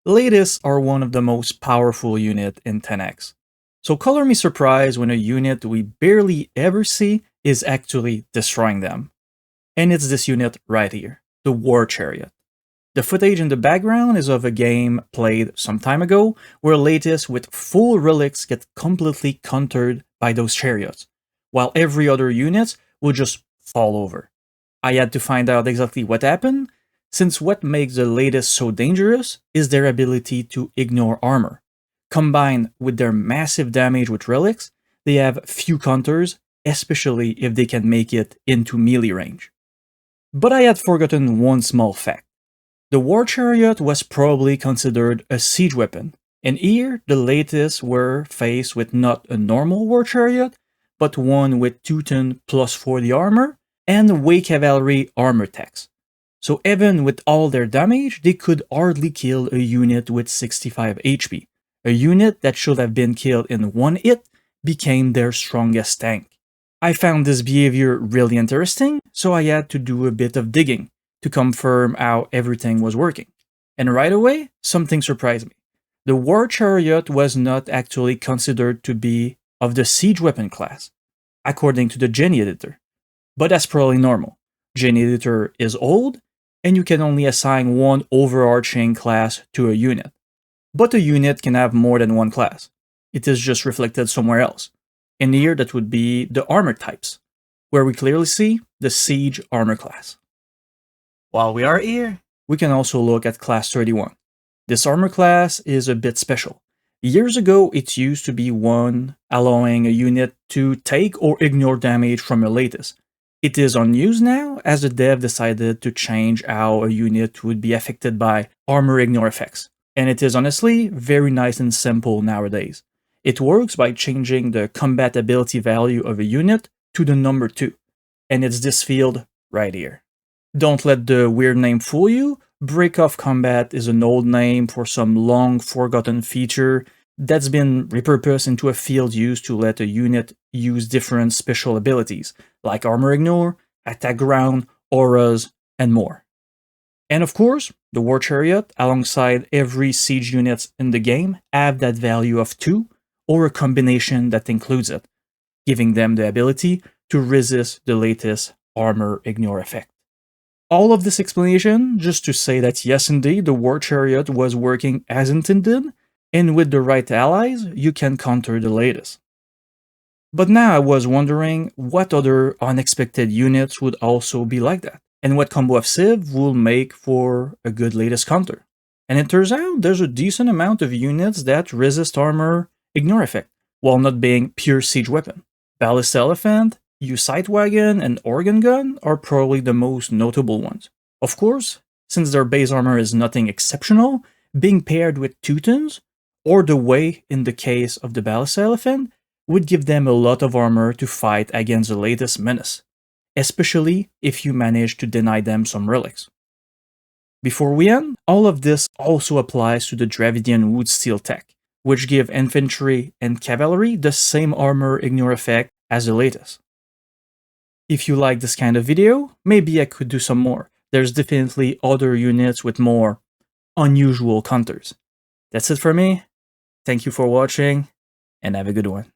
Leitis are one of the most powerful units in 10x. So color me surprised when a unit we barely ever see is actually destroying them. And it's this unit right here, the War Chariot. The footage in the background is of a game played some time ago where Leitis with full relics get completely countered by those chariots, while every other unit will just fall over. I had to find out exactly what happened, since what makes the Leitis so dangerous is their ability to ignore armor. Combined with their massive damage with relics, they have few counters, especially if they can make it into melee range. But I had forgotten one small fact. The War Chariot was probably considered a siege weapon, and here the Leitis were faced with not a normal War Chariot, but one with Teuton plus 40 armor and Way Cavalry armor tax. So even with all their damage, they could hardly kill a unit with 65 HP. A unit that should have been killed in one hit became their strongest tank. I found this behavior really interesting, so I had to do a bit of digging to confirm how everything was working. And right away, something surprised me. The War Chariot was not actually considered to be of the siege weapon class, according to the Genie editor. But that's probably normal. Genie editor is old, and you can only assign one overarching class to a unit. But a unit can have more than one class. It is just reflected somewhere else. And here that would be the armor types, where we clearly see the siege armor class. While we are here, we can also look at class 31. This armor class is a bit special. Years ago, it used to be one allowing a unit to take or ignore damage from a Leitis. It is unused now, as the dev decided to change how a unit would be affected by armor ignore effects. And it is honestly very nice and simple nowadays. It works by changing the combat ability value of a unit to the number 2, and it's this field right here. Don't let the weird name fool you. Break Off Combat is an old name for some long forgotten feature that's been repurposed into a field used to let a unit use different special abilities, like armor ignore, attack ground, auras, and more. And of course, the War Chariot, alongside every siege unit in the game, have that value of 2, or a combination that includes it, giving them the ability to resist the latest armor ignore effect. All of this explanation just to say that yes indeed, the War Chariot was working as intended, and with the right allies, you can counter the Leitis. But now I was wondering what other unexpected units would also be like that, and what combo of Civ will make for a good Leitis counter. And it turns out there's a decent amount of units that resist armor ignore effect, while not being pure siege weapon. Ballast Elephant, U-Sight Wagon, and Organ Gun are probably the most notable ones. Of course, since their base armor is nothing exceptional, being paired with Teutons, or the Way in the case of the Ballast Elephant, would give them a lot of armor to fight against the latest menace, especially if you manage to deny them some relics. Before we end, all of this also applies to the Dravidian Wood Steel tech, which give infantry and cavalry the same armor ignore effect as the Leitis. If you like this kind of video, maybe I could do some more. There's definitely other units with more unusual counters. That's it for me. Thank you for watching, and have a good one.